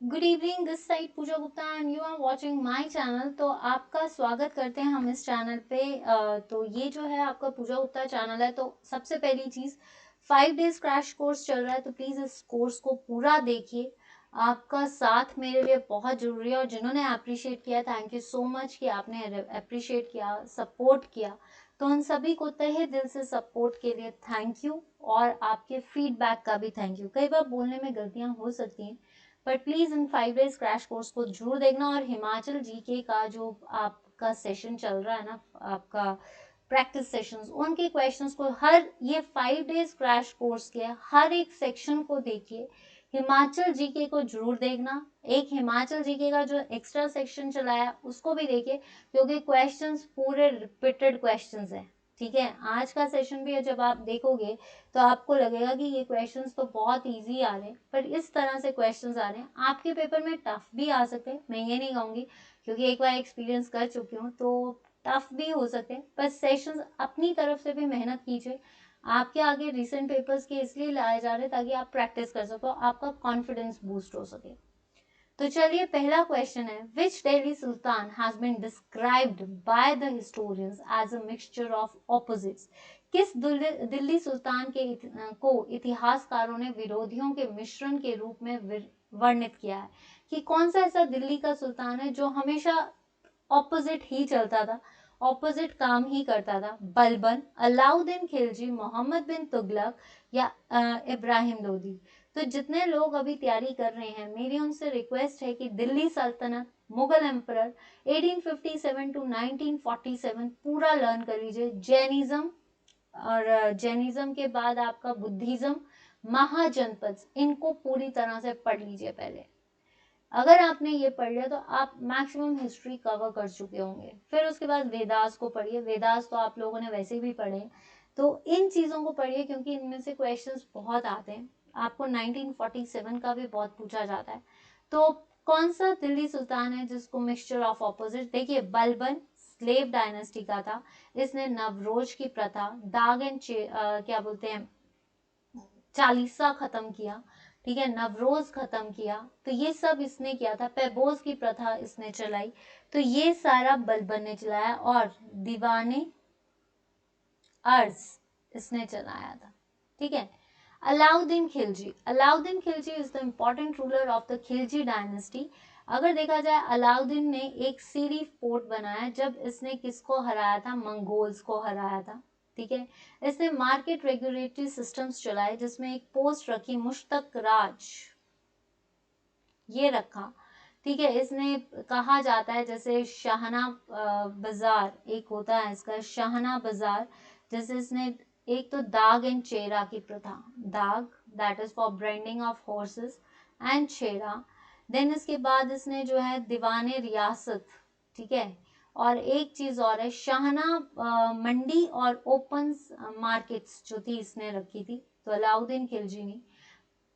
Good evening, this side Pooja Gupta and you are watching my channel. तो आपका स्वागत करते हैं हम इस चैनल पे। तो ये जो है आपका पूजा गुप्ता चैनल है। तो सबसे पहली चीज, 5 डेज क्रैश कोर्स चल रहा है, तो प्लीज इस कोर्स को पूरा देखिए। आपका साथ मेरे लिए बहुत जरूरी है और जिन्होंने अप्रिशिएट किया, थैंक यू सो मच कि आपने अप्रिशिएट किया, सपोर्ट किया। तो उन सभी को तहे दिल से सपोर्ट के लिए थैंक यू, और आपके फीडबैक का भी थैंक यू। कई बार बोलने में गलतियां हो सकती हैं, but please in 5 days crash course को जरूर देखना। और हिमाचल जीके का जो आपका सेशन चल रहा है ना, आपका प्रैक्टिस सेशंस, उनके क्वेश्चंस को हर ये 5 डेज क्रैश कोर्स के हर एक सेक्शन को देखिए। हिमाचल जीके को जरूर देखना। एक हिमाचल जीके का जो एक्स्ट्रा सेक्शन चला है उसको भी देखिए, क्योंकि क्वेश्चंस पूरे रिपीटेड क्वेश्चंस हैं। ठीक है, आज का सेशन भी जब आप देखोगे तो आपको लगेगा कि ये क्वेश्चंस तो बहुत इजी आ रहे हैं, पर इस तरह से क्वेश्चंस आ रहे हैं। आपके पेपर में टफ भी आ सकते हैं, मैं ये नहीं कहूँगी, क्योंकि एक बार एक्सपीरियंस कर चुकी हूँ, तो टफ भी हो सकते हैं। पर सेशंस अपनी तरफ से भी मेहनत कीजिए। आपके आगे रिसेंट पेपर्स के इसलिए लाए जा रहे हैं ताकि आप प्रैक्टिस कर सको, आपका कॉन्फिडेंस बूस्ट हो सके। तो चलिए, पहला क्वेश्चन है, which Delhi sultan has been described by the historians as a mixture of opposites. किस दिल्ली सुल्तान को इतिहासकारों ने विरोधियों के मिश्रण के रूप में वर्णित किया है? कि कौन सा ऐसा दिल्ली का सुल्तान है जो हमेशा ऑपोजिट ही चलता था, ऑपोजिट काम ही करता था? बलबन, अलाउद्दीन खिलजी, मोहम्मद बिन तुगलक, या इब्राहिम लोदी? तो जितने लोग अभी तैयारी कर रहे हैं, मेरी उनसे रिक्वेस्ट है कि दिल्ली सल्तनत, मुगल एम्परर, 1857 टू 1947 पूरा लर्न कर लीजिए। जैनिज्म, और जैनिज्म के बाद आपका बुद्धिज्म, महाजनपद, इनको पूरी तरह से पढ़ लीजिए पहले। अगर आपने ये पढ़ लिया तो आप मैक्सिमम हिस्ट्री कवर कर चुके होंगे। फिर उसके बाद वेदास को पढ़िए। वेदास तो आप लोगों ने वैसे भी पढ़े, तो इन चीज़ों को पढ़िए क्योंकि इनमें से क्वेश्चंस बहुत आते हैं। आपको 1947 का भी बहुत पूछा जाता है। तो कौन सा दिल्ली सुल्तान है जिसको मिक्सचर ऑफ ऑपोजिट? देखिए, बलबन स्लेव डायनेस्टी का था। इसने नवरोज की प्रथा, दाग एंड क्या बोलते हैं, चालीसा खत्म किया। ठीक है, नवरोज खत्म किया। तो ये सब इसने किया था। पैबोज की प्रथा इसने चलाई। तो ये सारा बलबन ने चलाया। और दीवाने अर्ज इसने चलाया था। ठीक है। Alauddin Khilji, Alauddin Khilji is the important ruler of the Khilji dynasty. अगर देखा जाए, अलाउद्दीन ने एक सीरी फोर्ट बनाया जब इसने किसको हराया था? मंगोल्स को हराया था। ठीक है। इसने मार्केट रेगुलेटरी सिस्टम्स चलाए, जिसमें एक पोस्ट रखी मुश्तक राज, ये रखा। ठीक है। इसने कहा जाता है, जैसे शाहना बाजार एक होता है इसका, शाहना बाजार। जैसे इसने एक तो दाग एंड चेरा की प्रथा, दाग that is for branding of horses, and चेरा। देन इसके बाद इसने जो है दीवाने रियासत, ठीक है, और एक चीज और है शाहना मंडी और ओपन मार्केट्स जो थी इसने रखी थी। तो अलाउद्दीन खिलजी ने।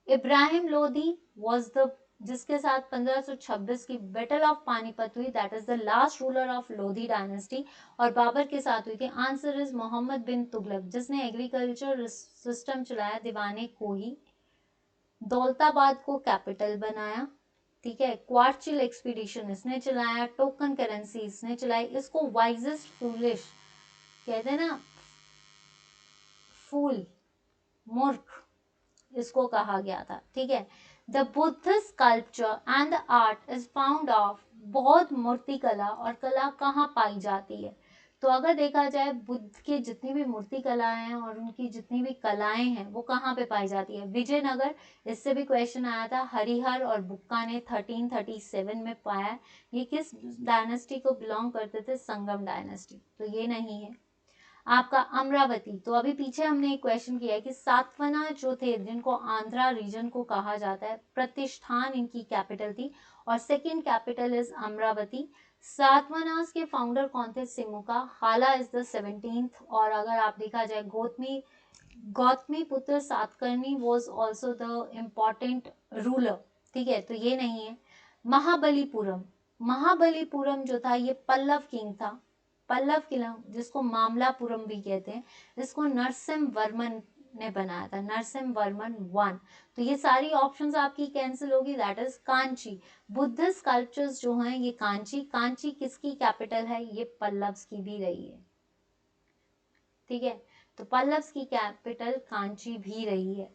इब्राहिम लोधी वाज द, जिसके साथ 1526 की बैटल ऑफ पानीपत हुई, that is the last ruler of Lodhi dynasty, और बाबर के साथ हुई थी। आंसर इज मोहम्मद बिन तुगलक, जिसने एग्रीकल्चर सिस्टम चलाया दीवाने को ही। दौलताबाद को कैपिटल बनाया। ठीक है। क्वार्चिल एक्सपीडिशन इसने चलाया। टोकन करेंसी इसने चलाई। इसको वाइजेस्ट फूलिश कहते हैं ना, फूल, मूर्ख, इसको कहा गया था। ठीक है। The Buddha sculpture and the art is found of, बौद्ध मूर्ति कला और कला कहाँ पाई जाती है? तो अगर देखा जाए, बुद्ध की जितनी भी मूर्ति कलाएं हैं और उनकी जितनी भी कलाएं हैं वो कहाँ पे पाई जाती है? विजयनगर। इससे भी क्वेश्चन आया था। हरिहर और बुक्का ने 1337 में पाया। ये किस डायनेस्टी को बिलोंग करते थे? संगम डायनेस्टी। तो ये नहीं है। आपका अमरावती, तो अभी पीछे हमने एक क्वेश्चन किया है कि सातवाहना जो थे, जिनको आंध्रा रीजन को कहा जाता है, प्रतिष्ठान इनकी कैपिटल थी, और सेकंड कैपिटल इज अमरावती। सातवाहनास के फाउंडर कौन थे? सिमुका। हाला इज द 17th। और अगर आप देखा जाए, गौतमी पुत्र Satakarni was also the important ruler. ठीक है, तो ये नहीं है। महाबलीपुरम, महाबलीपुरम जो था ये पल्लव किंग था। पल्लव किला, जिसको मामलापुरम भी कहते हैं, इसको नरसिम्हा वर्मन ने बनाया था, नरसिम्हा वर्मन वन। तो ये सारी ऑप्शंस आपकी कैंसिल होगी, that is Kanchi. Buddha sculptures जो हैं ये कांची, कांची किसकी कैपिटल है, ये पल्लव्स की भी रही है, ठीक है। तो पल्लव्स की कैपिटल कांची भी रही है।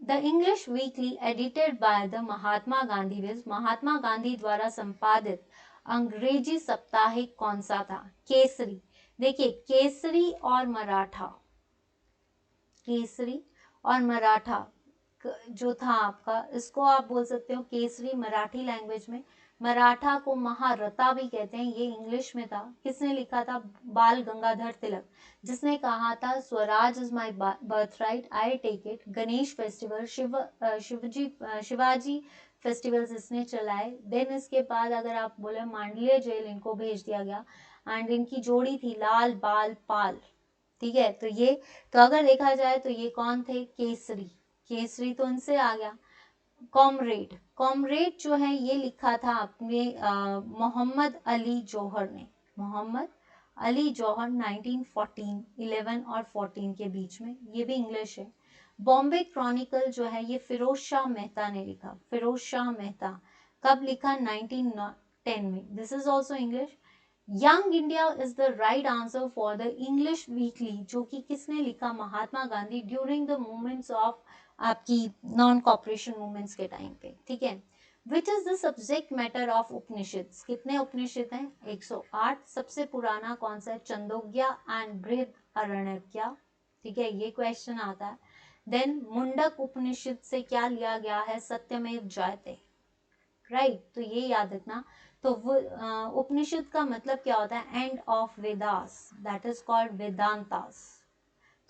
The English weekly edited by the Mahatma Gandhi विज, महात्मा गांधी द्वारा संपादित अंग्रेजी साप्ताहिक कौन सा था, केसरी। देखिए केसरी और मराठा, केसरी और मराठा जो था आपका, इसको आप बोल सकते हो केसरी मराठी लैंग्वेज में, मराठा को महारथा भी कहते हैं, ये इंग्लिश में था। किसने लिखा था, बाल गंगाधर तिलक, जिसने कहा था Swaraj is my birthright, I take it. Ganesh festival, Shivaji festivals इसने चलाए। देन इसके बाद अगर आप बोले मांडलिया जेल इनको भेज दिया गया, एंड इनकी जोड़ी थी लाल बाल पाल, ठीक है। तो ये, तो अगर देखा जाए तो ये कौन थे, केसरी, केसरी तो इनसे आ गया। कॉमरेड, कॉमरेड जो है ये लिखा था अपने मोहम्मद अली जौहर ने, मोहम्मद अली जौहर 1914, 11 और 14 के बीच में, ये भी इंग्लिश है। बॉम्बे क्रॉनिकल जो है ये फिरोज शाह मेहता ने लिखा, फिरोज शाह मेहता, कब लिखा, 1910 में, this is also English. Young India is the right answer for the English weekly, जो कि किसने लिखा, Mahatma Gandhi, during the movements of आपकी नॉन कॉपरेशन मूवमेंट्स के टाइम पे, ठीक है। Which is the subject matter of Upanishad, कितने उपनिषद हैं, 108। सबसे पुराना कौन सा है, चंदोग्या एंड बृहद अरण्यका, ठीक है, ये क्वेश्चन आता है। देन मुंडक उपनिषद से क्या लिया गया है, सत्यमेव जयते, राइट, तो ये याद रखना। तो उपनिषद का मतलब क्या होता है, end of Vedas, that is called Vedantas.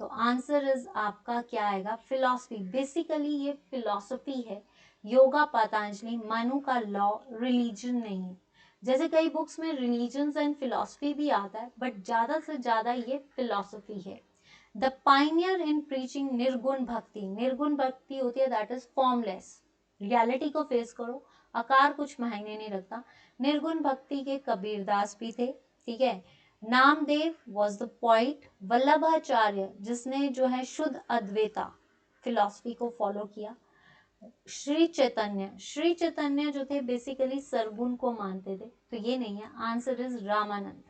तो आंसर इज आपका क्या आएगा, फिलॉसफी। बेसिकली ये फिलॉसफी है, योगा पतंजलि, मनु का लॉ, रिलीजन नहीं है। जैसे कई बुक्स में रिलीजन एंड फिलॉसफी भी आता है, बट ज्यादा से ज्यादा ये फिलॉसफी है। द पाइनियर इन प्रीचिंग निर्गुण भक्ति, निर्गुण भक्ति होती है दैट इज फॉर्मलेस, रियलिटी को फेस करो, आकार कुछ मायने नहीं रखता। निर्गुण भक्ति के कबीरदास भी थे, ठीक है। Namdev was the point, Vallabhacharya जिसने जो है शुद्ध अद्वैता फिलॉसफी को फॉलो किया। श्री चैतन्य, श्री चैतन्य जो थे बेसिकली सरगुण को मानते थे, तो ये नहीं है, आंसर इज रामानंद।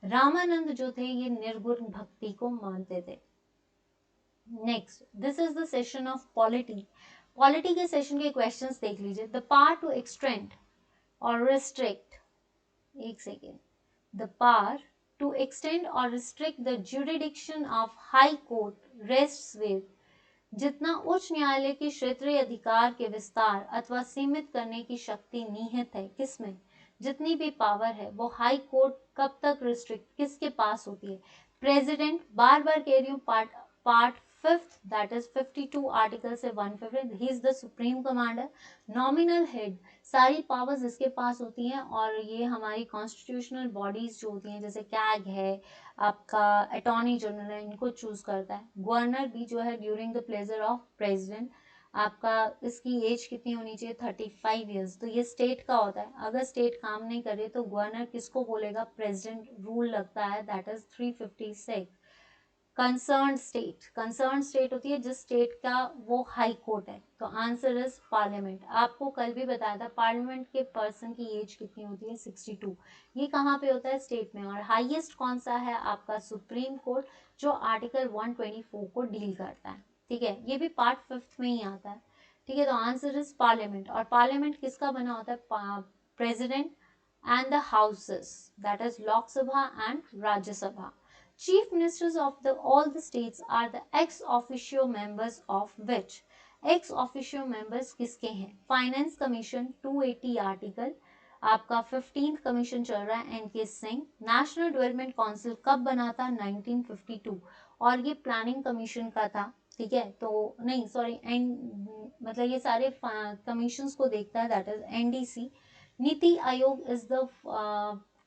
रामानंद जो थे ये निर्गुण भक्ति को मानते थे। Next, this is the session of polity. Polity के सेशन के क्वेश्चंस देख लीजिए। द पावर टू एक्सटेंड और रिस्ट्रिक्ट, एक second, the power to extend or restrict the jurisdiction of high court rests with, जितना उच्च न्यायालय के क्षेत्रीय अधिकार के विस्तार अथवा सीमित करने की शक्ति निहित है, किसमें, जितनी भी पावर है वो हाई कोर्ट कब तक रिस्ट्रिक्ट किसके पास होती है, प्रेसिडेंट। बार बार कह रही हूँ, part fifth that is 52 article से 150, he is the supreme commander. Nominal head, सारी पावर्स इसके पास होती हैं, और ये हमारी कॉन्स्टिट्यूशनल बॉडीज जो होती हैं जैसे कैग है, आपका अटॉर्नी जनरल है, इनको चूज करता है। गवर्नर भी जो है during the pleasure of president, आपका इसकी एज कितनी होनी चाहिए, 35 ईयर्स। तो ये स्टेट का होता है, अगर स्टेट काम नहीं करे तो गवर्नर किसको बोलेगा, प्रेसिडेंट रूल लगता है, that is 356। Concern state, concern state होती है जिस स्टेट का वो हाई कोर्ट है, तो आंसर इज पार्लियामेंट। आपको कल भी बताया था पार्लियामेंट के पर्सन की एज कितनी होती है, 62। ये कहाँ पे होता है, स्टेट में। और हाईएस्ट कौन सा है, आपका सुप्रीम कोर्ट, जो आर्टिकल 124 को डील करता है, ठीक है। ये भी पार्ट फिफ्थ में ही आता है, ठीक है। तो आंसर इज पार्लियामेंट। और पार्लियामेंट किसका बना होता है, president and the houses, that is Lok Sabha and Rajya Sabha. Chief ministers of all the states are the ex officio members of which, ex officio members किसके हैं, फाइनेंस कमीशन 280 आर्टिकल, आपका 15th कमीशन चल रहा है, NK Singh. National development council कब बना था, 1952, और ये प्लानिंग कमीशन का था, ठीक है। तो नहीं सॉरी, मतलब ये सारे कमीशंस को देखता है, that is NDC. NITI Aayog is the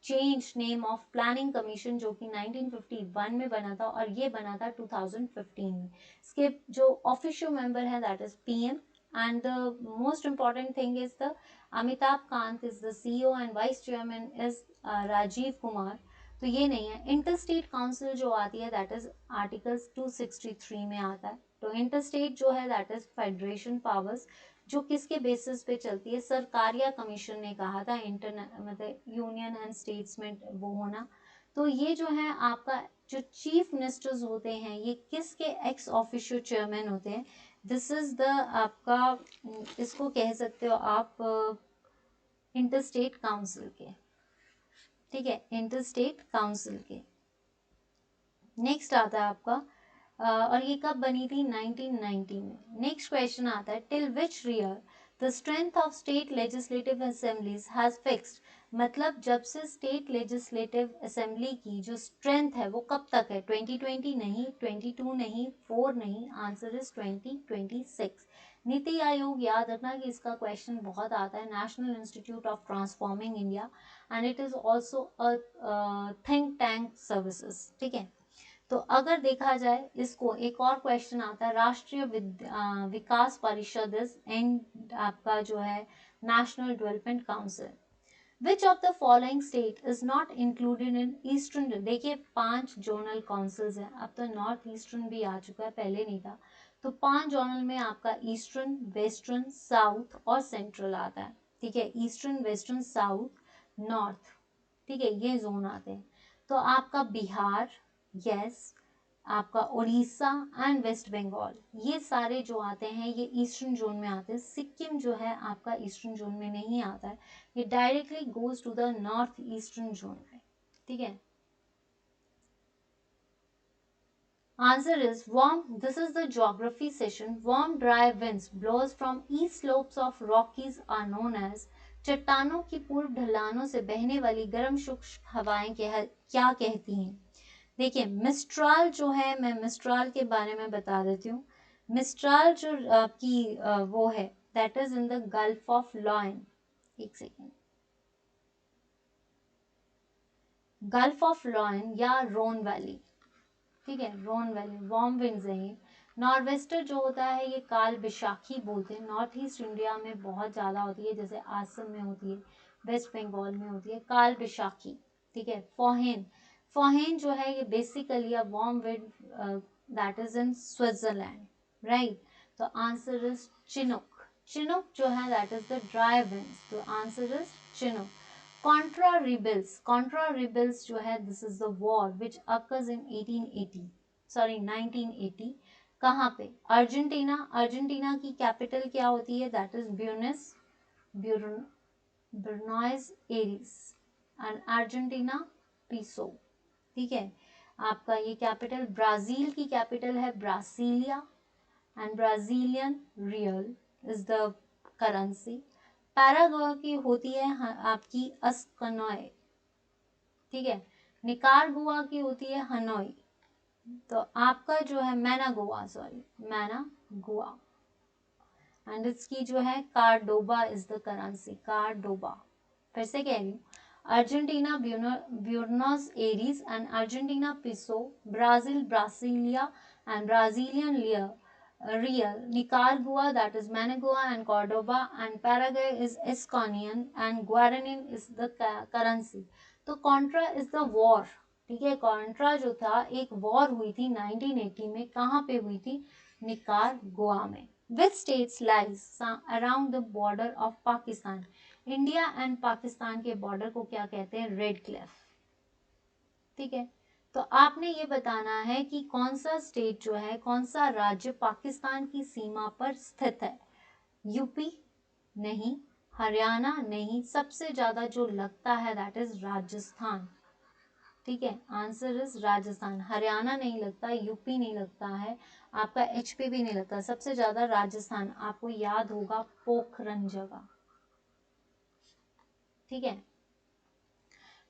change name of planning commission, जो कि 1951 में बना था, और ये बना था 2015 में। इसके जो ऑफिशियल मेंबर है that is PM, and the most important thing is the Amitabh Kant is the CEO and vice chairman is Rajiv Kumar. तो ये नहीं है। इंटर स्टेट काउंसिल जो आती है दैट इज आर्टिकल 263 में आता है। तो इंटरस्टेट जो है दैट इज फेडरेशन पावर्स, जो किसके बेसिस पे चलती है, सरकारिया कमीशन ने कहा था, मतलब यूनियन एंड स्टेट्स में वो होना। तो ये जो है आपका जो चीफ मिनिस्टर्स होते हैं ये किसके एक्स ऑफिशियो चेयरमैन होते हैं, दिस इज द आपका, इसको कह सकते हो आप इंटरस्टेट काउंसिल के, ठीक है, इंटरस्टेट काउंसिल के। नेक्स्ट आता है आपका और ये कब बनी थी, 1990 में। नेक्स्ट क्वेश्चन आता है, till which year the strength of state legislative assemblies has fixed, मतलब जब से स्टेट लेजिस्लेटिव असेंबली की जो स्ट्रेंथ है वो कब तक है, 2020 नहीं, 22 नहीं, 4 नहीं, आंसर इज 2026। नीति आयोग, याद रखना कि इसका क्वेश्चन बहुत आता है, national institute of transforming India and it is also a think tank services, ठीक है। तो अगर देखा जाए इसको, एक और क्वेश्चन आता है, राष्ट्रीय विकास परिषद एंड आपका जो है national development council, which of the following state is not included in eastern, देखिए 5 जोनल काउंसिल्स हैं, अब तो नॉर्थ ईस्टर्न भी आ चुका है, पहले नहीं था। तो 5 जोनल में आपका ईस्टर्न, वेस्टर्न, साउथ और सेंट्रल आता है, ठीक है, ईस्टर्न, वेस्टर्न, साउथ, नॉर्थ, ठीक है, ये जोन आते हैं। तो आपका बिहार, यस, आपका उड़ीसा एंड वेस्ट बंगाल, ये सारे जो आते हैं ये ईस्टर्न जोन में आते हैं। सिक्किम जो है आपका ईस्टर्न जोन में नहीं आता है, ये directly goes to the north eastern zone में, ठीक है। Answer is warm. This is the geography session. Warm dry winds blows from east slopes of Rockies are known as, चट्टानों की पूर्व ढलानों से बहने वाली गर्म शुष्क हवाएं क्या कहती हैं। देखिए मिस्ट्राल जो है, मैं मिस्ट्राल के बारे में बता देती हूँ। मिस्ट्राल जो आपकी वो है that is in the gulf of lion, एक सेकेंड, गल्फ ऑफ लॉयन या रोन वैली, ठीक है, रोन वैली, वार्म विंड्स है ये। नॉर्वेस्टर जो होता है ये काल बैशाखी बोलते हैं, नॉर्थ ईस्ट इंडिया में बहुत ज़्यादा होती है, जैसे आसम में होती है, वेस्ट बंगाल में होती है काल बैशाखी, ठीक है। फोहेन, फोहेन जो है ये basically a warm wind that is in Switzerland, right. तो आंसर इज चिनुक, चिनुक जो है that is the dry winds, तो answer is chinook. Contra rebels, Contra rebels जो है this is the war which occurs in 1880, sorry 1980, कहाँ पे, Argentina, Argentina की capital क्या होती है, that is Buenos Aires and Argentina peso, ठीक है। आपका ये कैपिटल, ब्राजील की कैपिटल है Brasilia and Brazilian real is the currency. Paraguay की होती है आपकी अस्कनोय, ठीक है। निकारगुआ की होती है हनोई, तो आपका जो है मैनागुआ, सॉरी मैनागुआ, एंड इसकी जो है Cordoba is the currency, Cordoba. फिर से कह रही हूँ, Argentina Buenos Aires and Argentina peso, Brazil Brasilia and Brazilian real real, Nicaragua that is Managua and Cordoba, and Paraguay is Esconian and Guarani is the currency. तो Contra is the war, ठीक है। Contra जो था एक war हुई थी 1980 में, कहाँ पे हुई थी, निकारागुआ में। Which states lies around the border of Pakistan? India and Pakistan के बॉर्डर को क्या कहते हैं, रेड क्लिफ, ठीक है। तो आपने ये बताना है कि कौन सा स्टेट जो है, कौन सा राज्य पाकिस्तान की सीमा पर स्थित है, यूपी नहीं, हरियाणा नहीं, सबसे ज्यादा जो लगता है दैट इज राजस्थान, ठीक है, आंसर इज राजस्थान। हरियाणा नहीं लगता, यूपी नहीं लगता है, आपका एचपी भी नहीं लगता, सबसे ज्यादा राजस्थान, आपको याद होगा पोखरन जगह, ठीक है।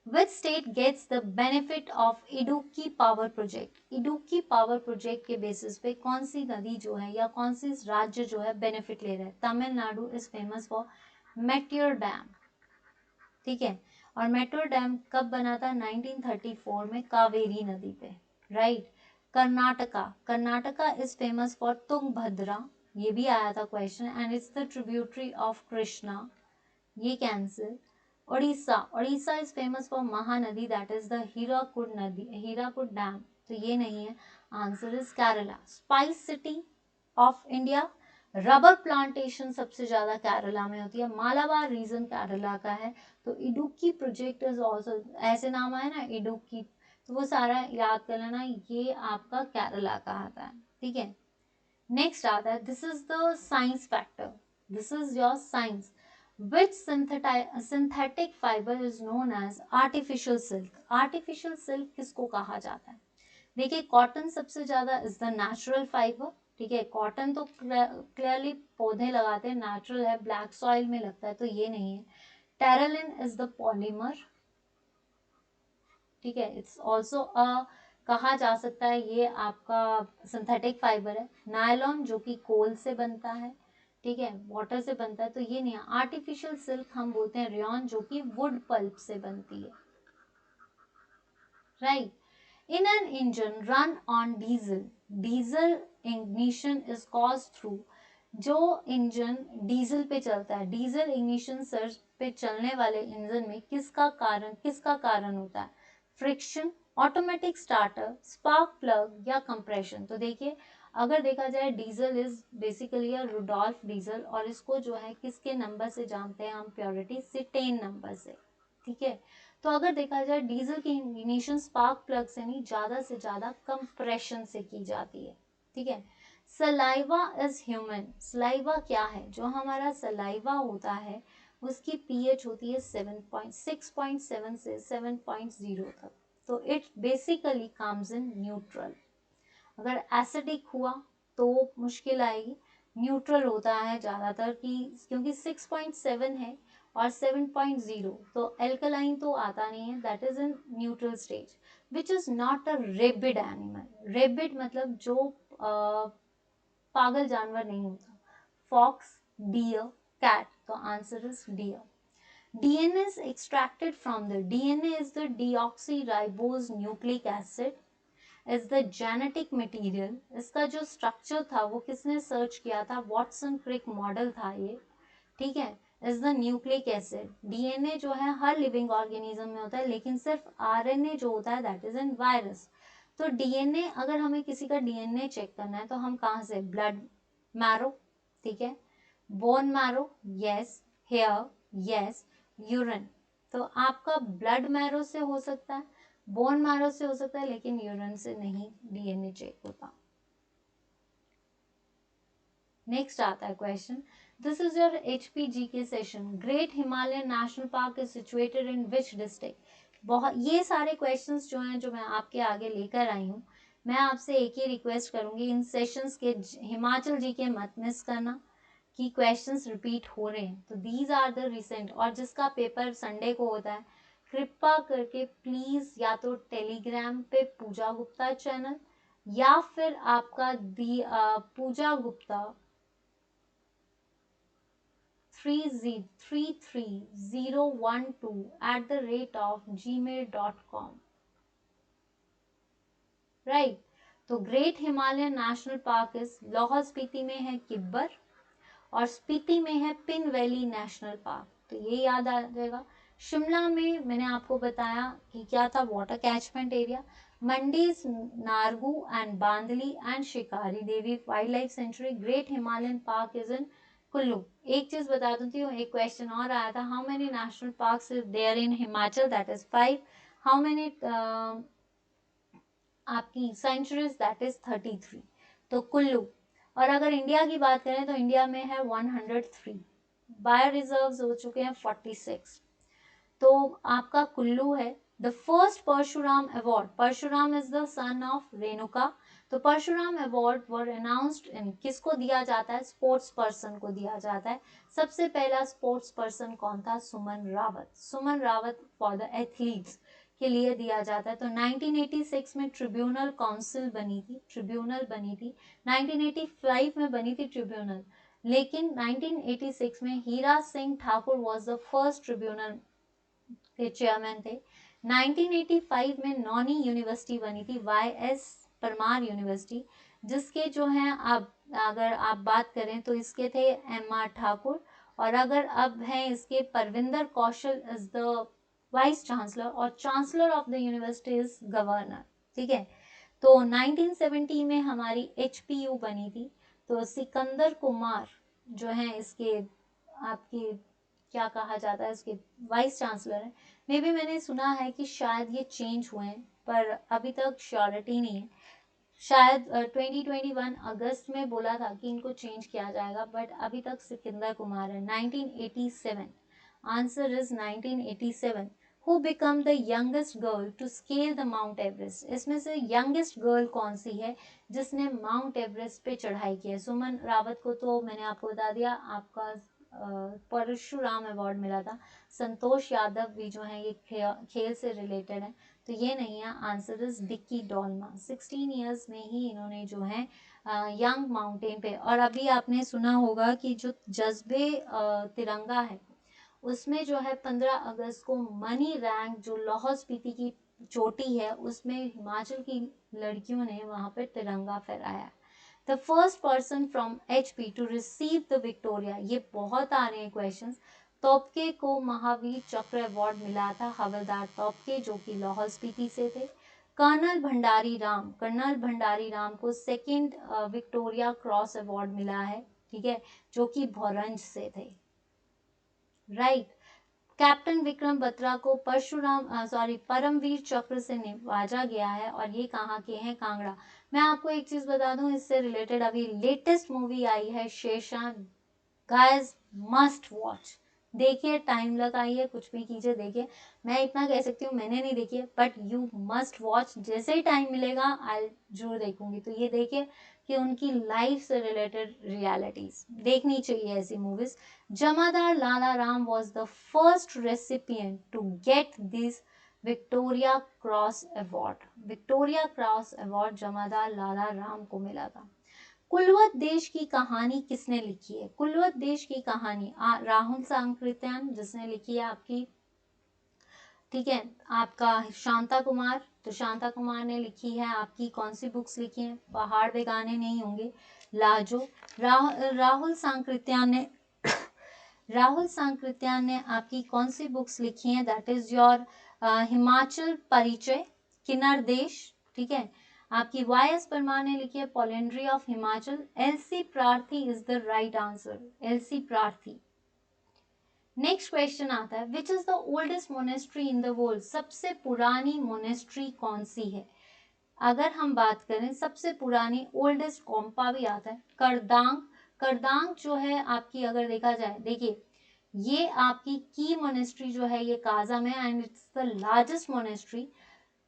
Which state gets the benefit of Idukki power project, Idukki power project के बेसिस पे कौन सी नदी जो है या कौन सी राज्य जो है बेनिफिट ले रहा है, Tamil Nadu is famous for meteor dam, ठीक है। और मेट्योर डैम कब बना था, 1934 में कावेरी नदी पे, right. Karnataka, Karnataka is famous for Tungabhadra, ये भी आया था question, and it's the tributary of Krishna, ये cancel. Orissa, Orissa is famous for Mahanadi that is the Hirakud nadi, Hirakud dam, तो ये नहीं है, answer is Kerala. Spice city of India. Rubber plantation सबसे ज्यादा केरला में होती है, मालाबार रीजन केरला का है। तो इडुक्की प्रोजेक्ट इज ऑल्सो, ऐसे नाम आए ना इडुक्की, तो वो सारा याद कर लेना, ये आपका केरला का आता है, ठीक है। नेक्स्ट आता है, this is the science factor, this is your science, which synthetic fibre is known as artificial silk. Artificial silk किसको कहा जाता है? देखिए कॉटन सबसे ज्यादा इज द नेचुरल फाइबर, ठीक है। कॉटन तो क्लियरली पौधे लगाते हैं, नेचुरल है, ब्लैक सॉइल में लगता है, तो ये नहीं है। टेरेलिन इज द पॉलीमर, ठीक है। इट्स ऑल्सो कहा जा सकता है ये आपका सिंथेटिक फाइबर है। नायलॉन जो कि कोल से बनता है, ठीक है, वाटर से बनता है, तो ये नहीं है। आर्टिफिशियल सिल्क हम बोलते हैं रेयन, जो कि वुड पल्प से बनती है, right. In an engine run on diesel, diesel ignition is caused through, जो इंजन डीजल पे चलता है, डीजल इग्निशन सर्च पे चलने वाले इंजन में किसका कारण होता है? Friction, automatic starter, spark plug या कंप्रेशन। तो देखिए अगर देखा जाए diesel is basically a Rudolf Diesel, और इसको जो है किसके नंबर से जानते हैं हम? प्योरिटी सिटेन नंबर से, ठीक है। तो अगर देखा जाए डीजल की इग्निशन स्पार्क प्लग से नहीं, ज्यादा से ज्यादा कंप्रेशन से की जाती है, ठीक है। सलाइवा इज ह्यूमन, सलाइवा क्या है? जो हमारा सलाइवा होता है उसकी पीएच होती है 6.7 से 7.0 तक, तो it basically comes in neutral. अगर एसिडिक हुआ तो मुश्किल आएगी, न्यूट्रल होता है ज्यादातर की, क्योंकि 6.7 है और 7.0, तो एल्कलाइन तो आता नहीं है, that is in neutral stage, which is not a rabid animal. Rabid मतलब जो पागल जानवर नहीं होता। फॉक्स, डियर, कैट, तो answer is deer. DNA is extracted from the, DNA is the deoxyribose nucleic acid, is the genetic material. इसका जो structure था वो किसने सर्च किया था? वॉटसन क्रिक मॉडल था ये, ठीक है। Is the nucleic acid, DNA जो है हर लिविंग ऑर्गेनिज्म में होता है, लेकिन सिर्फ आरएनए जो होता है दैट इज इन वायरस। तो डीएनए, अगर हमें किसी का डीएनए चेक करना है तो हम कहाँ से? ब्लड मैरो, ठीक है, bone marrow, yes, hair, yes, urine. तो आपका ब्लड मैरो से हो सकता है, बोन मैरो से हो सकता है, लेकिन यूरिन से नहीं डीएनए चेक होता। नेक्स्ट आता है question, this is your HPG के session, great Himalayan national park is situated in which district. बहुत ये सारे क्वेश्चंस जो हैं जो मैं आपके आगे लेकर आई हूँ, मैं आपसे एक ही रिक्वेस्ट करूंगी, इन सेशंस के हिमाचल जी के मत मिस करना कि क्वेश्चंस रिपीट हो रहे हैं। तो दीज आर द रिसेंट, और जिसका पेपर संडे को होता है कृपा करके प्लीज या तो टेलीग्राम पे पूजा गुप्ता चैनल, या फिर आपका पूजा गुप्ता 33012@gmail.com, राइट। तो ग्रेट हिमालयन नेशनल पार्क इस लाहौल स्पीति में है किब्बर, और स्पीति में है पिन वैली नेशनल पार्क, तो ये याद आ जाएगा। शिमला में मैंने आपको बताया कि क्या था? Water catchment area. Mandis, Nargu and Bandli and Shikari Devi wild life sanctuary. Great Himalayan park is in Kullu. एक चीज बता दूं, एक क्वेश्चन और आया था, how many national parks is there in Himachal? That is 5। How many आपकी सेंचुरीज? That is 33। तो कुल्लू। और अगर इंडिया की बात करें तो इंडिया में है 103, बायो रिजर्व्स हो चुके हैं 46। तो आपका कुल्लू है। The first Parshuram award, Parshuram is the son of Renuka, तो Parshuram award were announced in, किसको दिया जाता है? स्पोर्ट्स पर्सन को दिया जाता है। सबसे पहला स्पोर्ट्स पर्सन कौन था? Suman Rawat. Suman Rawat for the athletes के लिए दिया जाता है। तो 1986 में ट्रिब्यूनल काउंसिल बनी थी, ट्रिब्यूनल बनी थी। 1985 में बनी थी ट्रिब्यूनल, लेकिन 1986 में Heera Singh Thakur was the first tribunal के चेयरमैन थे। 1985 में नौनी यूनिवर्सिटी बनी थी, YS परमार यूनिवर्सिटी, जिसके जो हैं अब अगर आप बात करें तो इसके थे MR ठाकुर, और अगर अब हैं इसके परविंदर कौशल इज द वाइस चांसलर, और chancellor of the university is governor, ठीक है। तो 1970 में हमारी HPU बनी थी, तो सिकंदर कुमार जो है इसके आपके क्या कहा जाता है, इसके वाइस चांसलर हैं। मे भी मैंने सुना है कि शायद ये चेंज हुए हैं, पर अभी तक श्योरिटी नहीं है। शायद 2021 अगस्त में बोला था कि इनको चेंज किया जाएगा, बट अभी तक सिकंदर कुमार है। 1987, answer is 1987। Who become the youngest girl to scale the Mount Everest? इसमें से यंगेस्ट गर्ल कौन सी है जिसने माउंट एवरेस्ट पे चढ़ाई की है? सुमन रावत को तो मैंने आपको बता दिया, आपका परशुराम अवार्ड मिला था। संतोष यादव भी जो है ये खेल से रिलेटेड है, तो ये नहीं है। Answer is Dicky Dolma. 16 years में ही इन्होंने जो है यंग माउंटेन पे, और अभी आपने सुना होगा कि जो जज्बे तिरंगा है उसमें जो है 15 अगस्त को मनी रैंक जो लाहौल स्पीति की चोटी है उसमें हिमाचल की लड़कियों ने वहां पर तिरंगा फहराया। The first person from HP to receive the Victoria, ये बहुत आ रहे हैं क्वेश्चंस। तोपके को महावीर चक्र अवार्ड मिला था, हवलदार तोपके जो कि लाहौल स्पीति से थे। कर्नल भंडारी राम को सेकंड विक्टोरिया क्रॉस अवार्ड मिला है, ठीक है, जो कि भोरंज से थे, राइट। कैप्टन विक्रम बत्रा को परमवीर चक्र से नवाजा गया है, और ये कहाँ के हैं? कांगड़ा। मैं आपको एक चीज बता दूं इससे रिलेटेड, अभी लेटेस्ट मूवी आई है शेरशाह, गाइस मस्ट वॉच। देखिए, टाइम लगाइए, कुछ भी कीजिए, देखिए। मैं इतना कह सकती हूँ, मैंने नहीं देखी है, बट यू मस्ट वॉच। जैसे ही टाइम मिलेगा आई जरूर देखूंगी। तो ये देखिए कि उनकी लाइफ से रिलेटेड रियलिटीज देखनी चाहिए ऐसी movies. Jamadar Lala Ram was the first recipient to get this Victoria Cross award. Victoria Cross award Jamadar Lala Ram को मिला था। कुलवत देश की कहानी किसने लिखी है? कुलवत देश की कहानी राहुल सांकृत्यान जिसने लिखी है आपकी, ठीक है, आपका शांता कुमार, तो शांता कुमार ने लिखी है आपकी। कौन सी बुक्स लिखी हैं? पहाड़ बेगाने नहीं होंगे, लाजो। राहुल सांकृत्यान ने आपकी कौन सी बुक्स लिखी हैं? दैट इज योर हिमाचल परिचय, किन्नर देश, ठीक है। आपकी YS परमार ने लिखी है पोलेंड्री ऑफ हिमाचल। LC प्रार्थी is the right answer, LC प्रार्थी। नेक्स्ट क्वेश्चन आता है, which is the oldest monastery in the world? सबसे पुरानी मोनेस्ट्री कौन सी है? अगर हम बात करें सबसे पुरानी, ओल्डेस्ट कॉम्पा भी आता है, करदांग जो है आपकी, अगर देखा जाए, देखिए ये आपकी की मोनेस्ट्री जो है ये काजा में, and it's the largest monastery.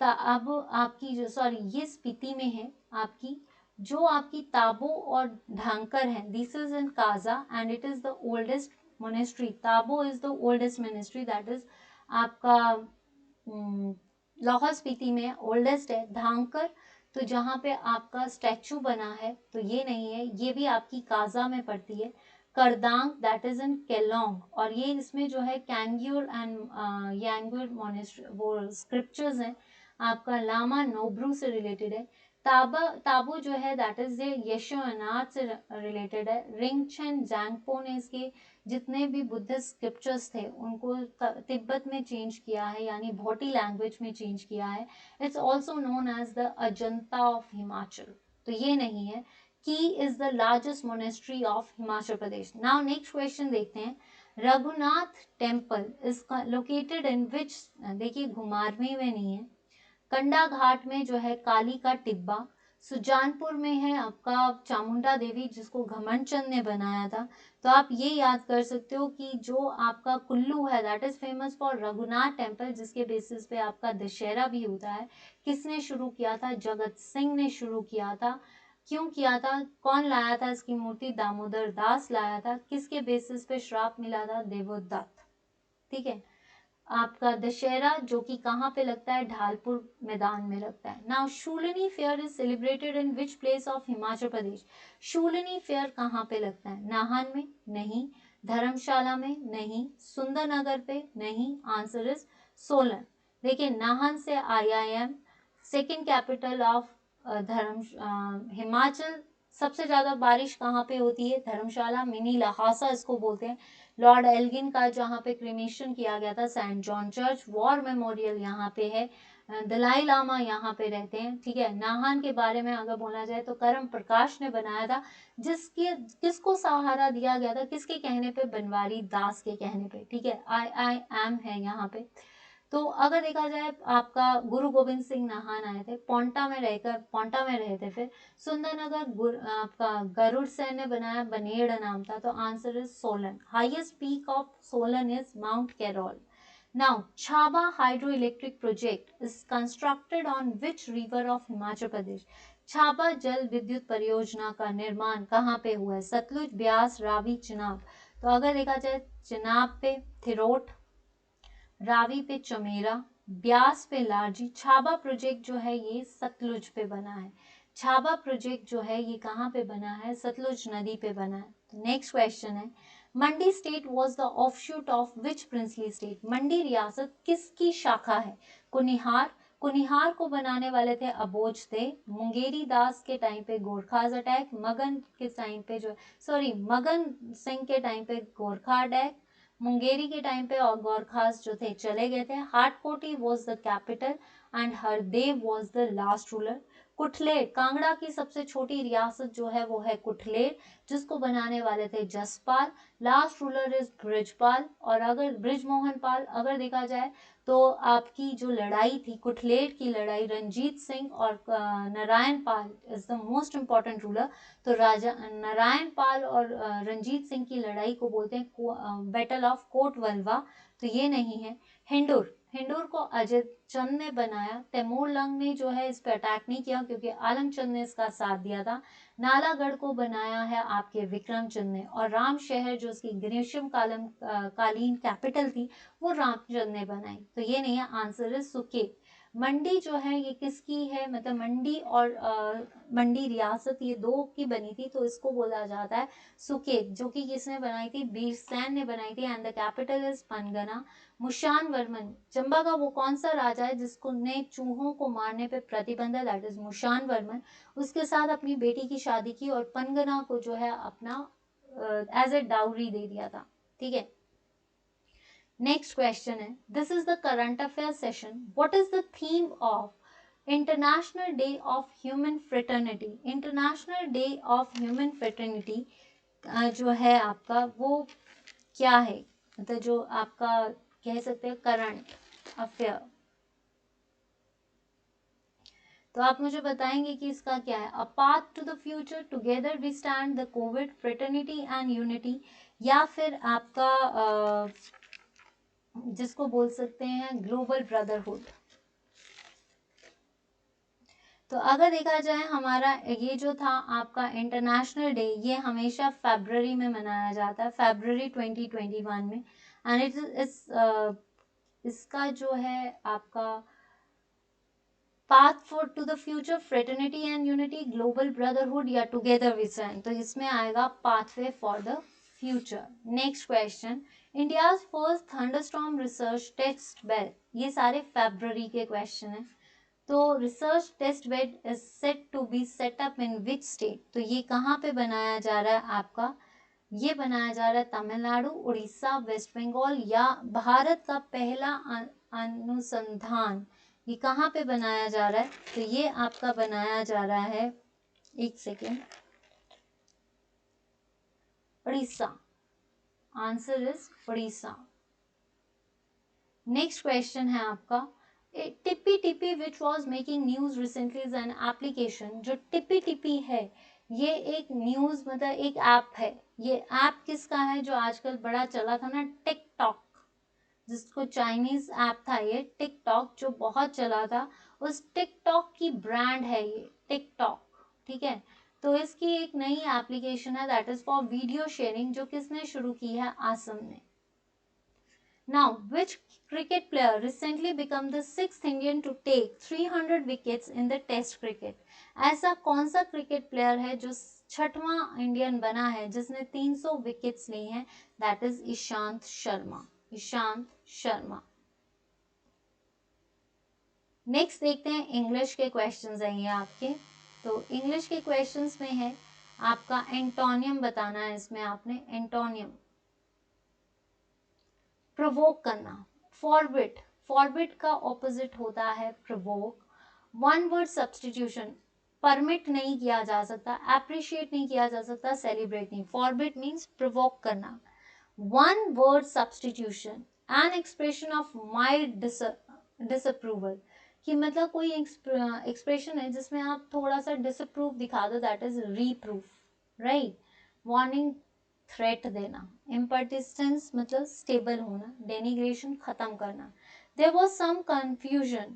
अब आपकी जो ये स्पीति में है आपकी, जो आपकी ताबो और ढांकर है, this is in Kaza and it is the oldest monastery. Tabo is the oldest monastery, that is आपका लाहौल स्पीति में ओल्डेस्ट है। धांकर तो जहाँ पे आपका स्टैचू बना है, तो ये नहीं है, ये भी आपकी काजा में पड़ती है। करदांग दैट इज इन केलोंग, और ये इसमें जो है कैंग्यूर एंड यांगुर मोनेस्ट्री वो स्क्रिप्चर्स हैं आपका, लामा नोब्रू से रिलेटेड है। ताबो जो है दैट इज यशोनाथ से रिलेटेड है। रिंगछन जैंगपो ने इसके जितने भी बुद्धिस्ट स्क्रिप्चर्स थे उनको तिब्बत में चेंज किया है, यानी भोटी लैंग्वेज में चेंज किया है। It's also known as the Ajanta of Himachal, तो ये नहीं है। Key is the largest monastery of Himachal Pradesh. Now next question देखते हैं, Raghunath temple is located in which? देखिए घुमारवीं में नहीं है, कंडा घाट में जो है काली का टिब्बा, सुजानपुर में है आपका चामुंडा देवी जिसको घमंड चंद ने बनाया था। तो आप ये याद कर सकते हो कि जो आपका कुल्लू है that is famous for Raghunath temple, जिसके बेसिस पे आपका दशहरा भी होता है। किसने शुरू किया था? जगत सिंह ने शुरू किया था। क्यों किया था? कौन लाया था इसकी मूर्ति? दामोदर दास लाया था। किसके बेसिस पे श्राप मिला था? देवोदत्त, ठीक है। आपका दशहरा जो कि कहाँ पे लगता है? ढालपुर मैदान में लगता है। Now Shoolini fair is celebrated in which place of Himachal Pradesh? Shoolini fair कहाँ पे लगता है? नाहन में? नहीं। धर्मशाला में? नहीं। सुंदरनगर पे? नहीं। Answer is Solan. देखिए नाहन से IIM, second capital of Himachal. सबसे ज्यादा बारिश कहाँ पे होती है? धर्मशाला, मिनी लहासा इसको बोलते हैं। लॉर्ड एल्गिन का जहाँ पे क्रिमेशन किया गया था, Saint John church. War memorial यहाँ पे है। दलाई लामा यहाँ पे रहते हैं, ठीक है। नाहन के बारे में अगर बोला जाए तो करम प्रकाश ने बनाया था, किसको सहारा दिया गया था, किसके कहने पे, बनवारी दास के कहने पे, ठीक है। आई एम है यहाँ पे। तो अगर देखा जाए आपका गुरु गोविंद सिंह नाहन आए थे, पोंटा में रहे थे। फिर सुंदरनगर आपका गरुड़ सेन ने बनाया, बनेड़ नाम था। तो answer is Solan. Highest peak of Solan is mount Karol. Now Chaba hydro electric project is constructed on which river of Himachal Pradesh. Chaba जल विद्युत परियोजना का निर्माण कहाँ पे हुआ है? सतलुज, ब्यास, रावी, चिनाब। तो अगर देखा जाए चिनाब पे थिरोट, रावी पे चमेरा, ब्यास पे लारजी। छाबा प्रोजेक्ट जो है ये सतलुज पे बना है। छाबा प्रोजेक्ट जो है ये कहाँ पे बना है? सतलुज नदी पे बना है। नेक्स्ट क्वेश्चन है, Mandi state was the offshoot of which princely state. Mandi रियासत किसकी शाखा है? कुनिहार को बनाने वाले थे अबोज थे। मुंगेरी दास के टाइम पे गोरखाज अटैक, मगन सिंह के टाइम पे गोरखा अटैक, मुंगेरी के टाइम पे और गोरखास जो थे चले गए थे। Hatkoti was the capital and Hardev was the last ruler. Kutlehar, Kangra की सबसे छोटी रियासत जो है वो है कुठलेर, जिसको बनाने वाले थे Jaspal. Last ruler is Brijpal, और अगर ब्रिजमोहन पाल अगर देखा जाए तो आपकी जो लड़ाई थी कुठलेर की लड़ाई, रंजीत सिंह और Narayan Pal is the most important ruler. तो राजा नारायण पाल और रंजीत सिंह की लड़ाई को बोलते हैं बैटल ऑफ कोट वलवा। तो ये नहीं है। हिंडूर को अजित चंद ने बनाया। तैमूर लंग ने जो है इस पर अटैक नहीं किया क्योंकि आलम चंद ने इसका साथ दिया था। नालागढ़ को बनाया है आपके विक्रम चंद ने, और राम शहर जो उसकी ग्रीष्म कालीन कैपिटल थी वो रामचंद ने बनाई। तो ये नहीं है, आंसर इज सुकेत। मंडी जो है ये किसकी है? मतलब मंडी और मंडी रियासत ये दो की बनी थी, तो इसको बोला जाता है सुकेत, जो कि किसने बनाई थी? बीरसैन ने बनाई थी। And the capital is Pangana. Mushan Varman, Chamba का वो कौन सा राजा है जिसको ने चूहों को मारने पे प्रतिबंध है? That is Mushan Varman. उसके साथ अपनी बेटी की शादी की और पनगना को जो है अपना एज ए डाउरी दे दिया था, ठीक है। नेक्स्ट क्वेश्चन है, this is the current affair session. What is the theme of international day of human fraternity. International day of human fraternity जो है आपका वो क्या है? मतलब जो आपका कह सकते हैं करंट अफेयर। तो आप मुझे बताएंगे कि इसका क्या है? A path to the future, together we stand, the COVID, fraternity and unity, या फिर आपका जिसको बोल सकते हैं ग्लोबल ब्रदरहुड। तो अगर देखा जाए हमारा ये जो था आपका इंटरनेशनल डे, ये हमेशा फरवरी में मनाया जाता है, फरवरी 2021 में। एंड इट इज इसका जो है आपका path for to the future, fraternity and unity, global brotherhood या टुगेदर वी स्टैंड। तो इसमें आएगा pathway for the future. Next question, India's first thunderstorm research test bed. ये सारे फरवरी के क्वेश्चन हैं। तो research test bed is set to be set up in which state. तो ये कहाँ पे बनाया जा रहा है आपका? ये बनाया जा रहा है तमिलनाडु, उड़ीसा, वेस्ट बंगाल, या भारत का पहला अनुसंधान ये कहाँ पे बनाया जा रहा है? तो ये आपका बनाया जा रहा है, एक second, Orissa. Answer is Orissa. Next question है आपका, Tippy Tippy which was making news recently is an application. जो टिप्पी टिप्पी है ये एक न्यूज मतलब एक ऐप है। ये ऐप किसका है जो आजकल बड़ा चला था ना? टिकटॉक, जिसको चाइनीज ऐप था ये टिकटॉक जो बहुत चला था, उस टिकटॉक की ब्रांड है ये टिकटॉक, ठीक है। तो इसकी एक नई एप्लीकेशन है that is for video sharing, जो किसने शुरू की है? आसम ने। Now, which cricket player recently became the 6th Indian to take 300 wickets in the Test cricket? ऐसा कौन सा क्रिकेट प्लेयर है जो छठवां इंडियन बना है जिसने 300 विकेट्स ली हैं? That is Ishant Sharma. Ishant Sharma. Next देखते हैं इंग्लिश के क्वेश्चंस हैं ये आपके। तो इंग्लिश के क्वेश्चंस में है आपका एंटोनियम बताना है इसमें आपने। एंटोनियम, प्रोवोक करना, फॉरबिट, फॉरबिड का ऑपोजिट होता है provoke. One word substitution, permit नहीं किया जा सकता, अप्रिशिएट नहीं किया जा सकता, सेलिब्रेट नहीं। फॉरबिड मीन्स प्रोवोक करना। One word substitution, an expression of mild disapproval, कि मतलब कोई एक्सप्रेशन है जिसमें आप थोड़ा सा डिसअप्रूव दिखा दो, that is reproof, right. Warning, threat देना। इम्पर्टिस्टेंस मतलब स्टेबल होना। डेनिग्रेशन, खत्म करना। There was some confusion,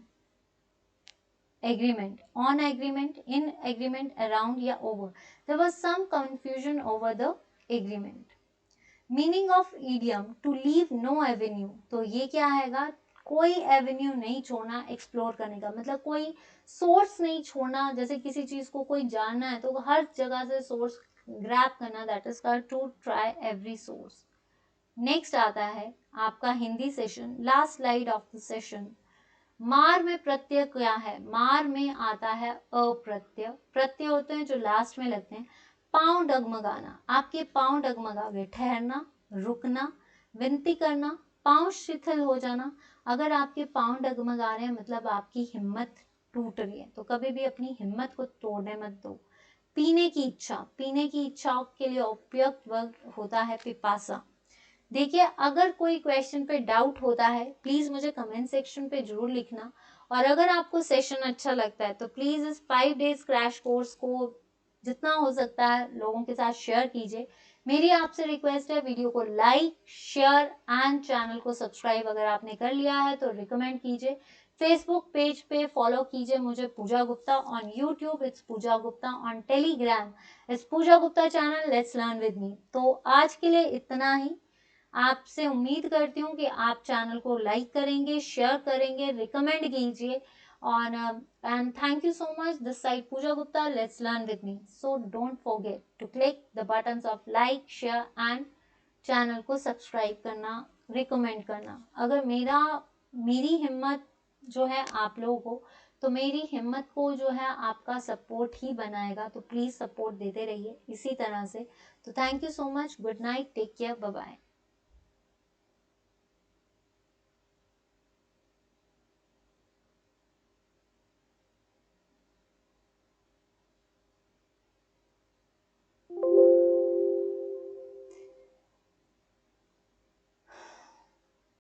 agreement, on agreement, in agreement, around या over. There was some confusion over the agreement. Meaning of idiom, to leave no avenue, तो ये क्या हैगा, कोई एवेन्यू नहीं छोड़ना एक्सप्लोर करने का, मतलब कोई सोर्स नहीं छोड़ना। जैसे किसी चीज को कोई जानना है तो हर जगह से सोर्स ग्रैब करना, that is called to try every source. Next आता है आपका Hindi session, last slide of the session. मार में प्रत्यय क्या है, मार में आता है अप्रत्यय। प्रत्यय होते हैं जो लास्ट में लगते हैं। पांव डगमगाना, आपके पांव डगमगा गए, ठहरना, रुकना, विनती करना, पांव शिथिल हो जाना। अगर आपके पांव डगमगा रहे हैं मतलब आपकी हिम्मत टूट रही है, तो कभी भी अपनी हिम्मत को तोड़ने मत दो। पीने की इच्छा, पीने की इच्छाओं के लिए उपयुक्त वर्ग होता है पिपासा। देखिए, अगर कोई क्वेश्चन पे डाउट होता है प्लीज मुझे कमेंट सेक्शन पे जरूर लिखना। और अगर आपको सेशन अच्छा लगता है तो प्लीज इस 5 डेज क्रैश कोर्स को जितना हो सकता है लोगों के साथ शेयर कीजिए। मेरी आपसे रिक्वेस्ट है, वीडियो को लाइक, शेयर एंड चैनल को सब्सक्राइब अगर आपने कर लिया है तो रिकमेंड कीजिए। फेसबुक पेज पे फॉलो कीजिए मुझे Pooja Gupta, on YouTube it's Pooja Gupta, on Telegram it's Pooja Gupta channel, let's learn with me. तो आज के लिए इतना ही। आपसे उम्मीद करती हूँ कि आप चैनल को लाइक करेंगे, शेयर करेंगे, रिकमेंड कीजिए। और and thank you so much, this side Pooja Gupta, let's learn with me, so don't forget to click the buttons of like, share and channel को सब्सक्राइब करना, रिकमेंड करना। अगर मेरी हिम्मत जो है आप लोगों को, तो मेरी हिम्मत को जो है आपका सपोर्ट ही बनाएगा, तो प्लीज सपोर्ट देते रहिए इसी तरह से। तो thank you so much, good night, take care, bye bye.